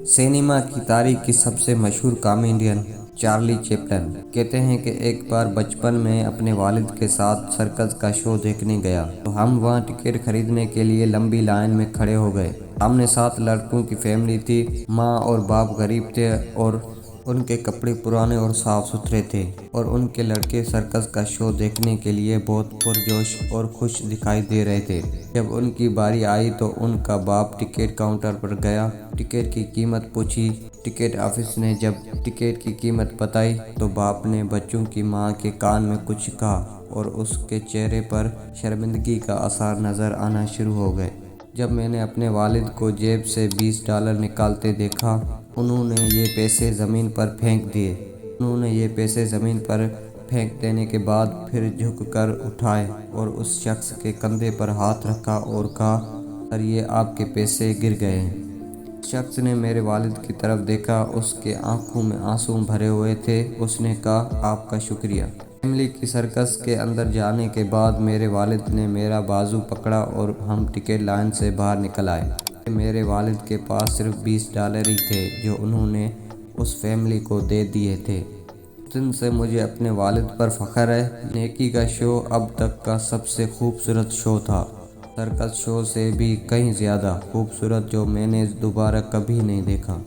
Cinema کی تاریخ کی سب سے مشہور کامیڈین چارلی چیپلن کہتے ہیں کہ ایک بار بچپن میں اپنے والد کے ساتھ سرکس کا شو دیکھنے گیا تو ہم وہاں ٹکٹ خریدنے کے لیے لمبی لائن میں کھڑے ہو گئے۔ سامنے 7 لڑکوں کی فیملی تھی۔ ماں اور باپ غریب تھے اور ان کے کپڑے پرانے اور صاف ستھرے تھے اور ان کے لڑکے سرکس کا شو دیکھنے کے لیے بہت پرجوش اور خوش دکھائی دے رہے تھے۔ جب ان کی باری آئی تو ان کا باپ ٹکٹ کاؤنٹر پر گیا، ٹکٹ کی قیمت پوچھی۔ ٹکٹ آفس نے جب ٹکٹ کی قیمت بتائی تو باپ نے بچوں کی ماں کے کان میں کچھ کہا اور اس کے چہرے پر شرمندگی کا آثار نظر آنا شروع ہو گئے۔ جب میں نے اپنے والد کو جیب سے $20 نکالتے دیکھا، انہوں نے یہ پیسے زمین پر پھینک دینے کے بعد پھر جھک کر اٹھائے اور اس شخص کے کندھے پر ہاتھ رکھا اور کہا، سر یہ آپ کے پیسے گر گئے ہیں۔ شخص نے میرے والد کی طرف دیکھا، اس کے آنکھوں میں آنسو بھرے ہوئے تھے۔ اس نے کہا، آپ کا شکریہ۔ فیملی کی سرکس کے اندر جانے کے بعد میرے والد نے میرا بازو پکڑا اور ہم ٹکٹ لائن سے باہر نکل آئے۔ میرے والد کے پاس صرف $20 ہی تھے جو انہوں نے اس فیملی کو دے دیے تھے۔ اس دن سے مجھے اپنے والد پر فخر ہے۔ نیکی کا شو اب تک کا سب سے خوبصورت شو تھا، سرکس شو سے بھی کہیں زیادہ خوبصورت جو میں نے دوبارہ کبھی نہیں دیکھا۔